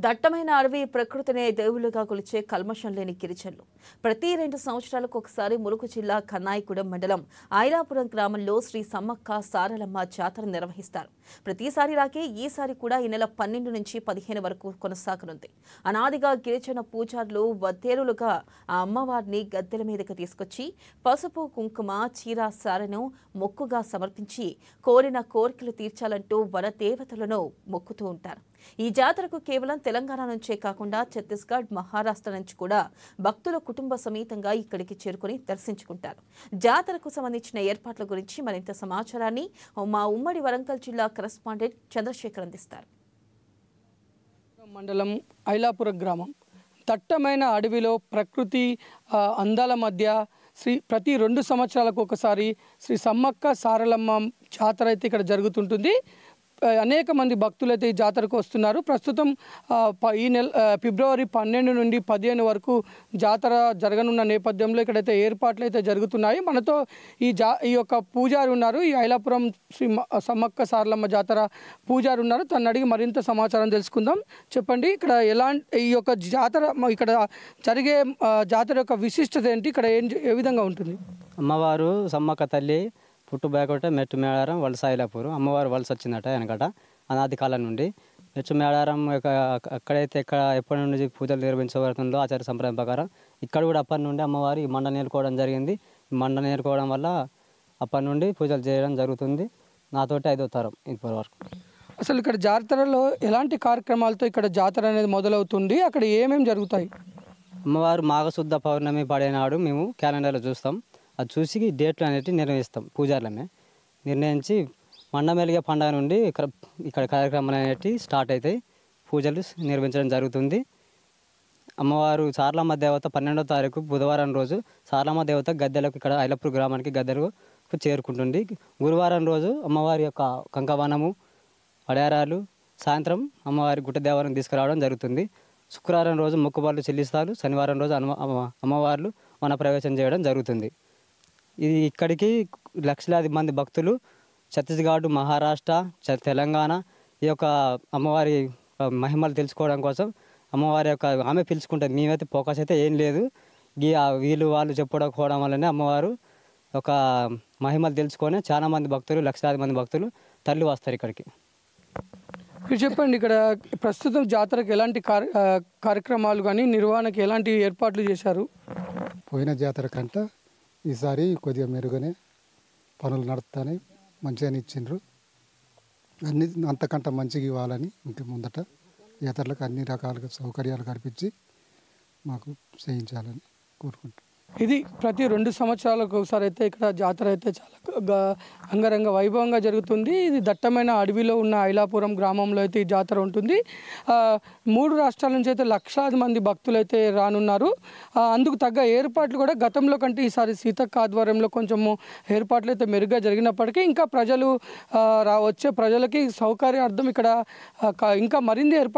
దట్టమైన అడవి ప్రకృతినే దేవులుగా కొలిచే కల్మషం లేని గిరిజనులు ప్రతి 2 సంవత్సరాలకు ఒకసారి ములుగు జిల్లా కన్నాయిగూడెం మండలం ఐలాపురం గ్రామంలో శ్రీ సమ్మక్క సారలమ్మ జాతర నిర్వహిస్తారు. ప్రతిసారి రాకే ఈసారి కూడా ఈ నెల 12 నుంచి 15 వరకు కొనసాగనుంది. అనాదిగా గిరిజన పూజారులు వద్దేరులుగా ఆ అమ్మవారిని గద్దెల మీదకి తీసుకొచ్చి పసుపు కుంకుమ చీర సారెను మొక్కుగా సమర్పించి కోరిన కోరికలు తీర్చాలంటూ వనదేవతలను మొక్కుతూ ఉంటారు. ఈ జాతరకు కేవలం తెలంగాణ నుంచే కాకుండా ఛత్తీస్గఢ్, మహారాష్ట్ర నుంచి కూడా భక్తుల కుటుంబ సమేతంగా ఇక్కడికి చేరుకుని దర్శించుకుంటారు. జాతరకు సంబంధించిన ఏర్పాట్ల గురించి మరింత సమాచారాన్ని మా ఉమ్మడి వరంగల్ జిల్లా కరెస్పాండెంట్ చంద్రశేఖర్ అందిస్తారు. మండలం ఐలాపురం గ్రామం దట్టమైన అడవిలో ప్రకృతి అందాల మధ్య ప్రతి 2 సంవత్సరాలకు ఒకసారి శ్రీ సమ్మక్క సారలమ్మ జాతర అయితే ఇక్కడ జరుగుతుంటుంది. అనేక మంది భక్తులు అయితే ఈ జాతరకు వస్తున్నారు. ప్రస్తుతం ఈ నెల ఫిబ్రవరి 12 నుండి 15 వరకు జాతర జరగనున్న నేపథ్యంలో ఇక్కడైతే ఏర్పాట్లు అయితే జరుగుతున్నాయి. మనతో ఈ యొక్క పూజారి ఉన్నారు. ఈ ఐలాపురం శ్రీ సమ్మక్క సారలమ్మ జాతర పూజారి ఉన్నారు. తను అడిగి మరింత సమాచారం తెలుసుకుందాం. చెప్పండి, ఇక్కడ ఈ యొక్క జాతర ఇక్కడ జరిగే జాతర యొక్క విశిష్టత ఏంటి? ఇక్కడ ఏ విధంగా ఉంటుంది? అమ్మవారు సమ్మక్క తల్లి పుట్టు బయకొట్టే మెట్టు మేడారం వలస ఐలాపురం అమ్మవారు వలస వచ్చిందట వెనకట అనాది కాలం నుండి. మెట్టు మేడారం ఎక్కడైతే ఎప్పటి నుండి పూజలు నిర్వహించబడుతుందో ఆచార సంప్రదాయం ప్రకారం ఇక్కడ కూడా అప్పటి నుండి అమ్మవారు ఈ మండ నేర్చుకోవడం జరిగింది. ఈ మండ నేర్చుకోవడం వల్ల అప్పటి నుండి పూజలు చేయడం జరుగుతుంది. నాతోటి 5వ తరం ఇప్పటి వరకు. అసలు ఇక్కడ జాతరలో ఎలాంటి కార్యక్రమాలతో ఇక్కడ జాతర అనేది మొదలవుతుంది? అక్కడ ఏమేమి జరుగుతాయి? అమ్మవారు మాఘశుద్ధ పౌర్ణమి పడేనాడు మేము క్యాలెండర్లో చూస్తాం. అది చూసి డేట్లు అనేవి నిర్ణయిస్తాం. పూజారులమే నిర్ణయించి మండమెలిగే పండుగ నుండి ఇక్కడ కార్యక్రమాలు అనేవి స్టార్ట్ అవుతాయి. పూజలు నిర్వహించడం జరుగుతుంది. అమ్మవారు సారలమ్మ దేవత 12వ తారీఖు బుధవారం రోజు సారలమ్మ దేవత గద్దెలకు ఇక్కడ ఐలాపురం గ్రామానికి గద్దెలకు చేరుకుంటుంది. గురువారం రోజు అమ్మవారి యొక్క కంకవనము వడారాలు సాయంత్రం అమ్మవారి గుట్ట దేవాలయం తీసుకురావడం జరుగుతుంది. శుక్రవారం రోజు మొక్కుబడులు చెల్లిస్తారు. శనివారం రోజు అమ్మవార్లు వన ప్రవేశం చేయడం జరుగుతుంది. ఇది ఇక్కడికి లక్షలాది మంది భక్తులు ఛత్తీస్గఢ్, మహారాష్ట్ర, తెలంగాణ ఈ యొక్క అమ్మవారి మహిమలు తెలుసుకోవడం కోసం అమ్మవారి యొక్క ఆమె పిలుచుకుంటుంది. మేమైతే ఫోకస్ అయితే ఏం లేదు. వీళ్ళు వాళ్ళు చెప్పుకోవడం వల్లనే అమ్మవారు ఒక మహిమలు తెలుసుకొని చాలా మంది భక్తులు లక్షలాది మంది భక్తులు తరలి వస్తారు ఇక్కడికి. మీరు చెప్పండి, ఇక్కడ ప్రస్తుతం జాతరకు ఎలాంటి కార్యక్రమాలు కానీ నిర్వహణకు ఎలాంటి ఏర్పాట్లు చేశారు? పోయిన జాతర కంటే ఈసారి కొద్దిగా మెరుగనే పనులు నడుస్తానే మంచిగానే ఇచ్చిండ్రు. అన్ని అంతకంటే మంచిగా ఇవ్వాలని ఇంక ముందట జాతరలకు అన్ని రకాలుగా సౌకర్యాలు కల్పించి మాకు చేయించాలని కోరుకుంటున్నాం. ఇది ప్రతి 2 సంవత్సరాలకు ఒకసారి అయితే ఇక్కడ జాతర అయితే చాలా అంగరంగ వైభవంగా జరుగుతుంది. ఇది దట్టమైన అడవిలో ఉన్న ఐలాపురం గ్రామంలో అయితే ఈ జాతర ఉంటుంది. 3 రాష్ట్రాల నుంచి అయితే లక్షలాది మంది భక్తులు అయితే రానున్నారు. అందుకు తగ్గ ఏర్పాట్లు కూడా గతంలో కంటే ఈసారి సీతక్క ఆధ్వర్యంలో కొంచెము ఏర్పాట్లు అయితే మెరుగ్గా జరిగినప్పటికీ ఇంకా వచ్చే ప్రజలకి సౌకర్యార్థం ఇక్కడ ఇంకా మరిన్ని ఏర్పాట్లు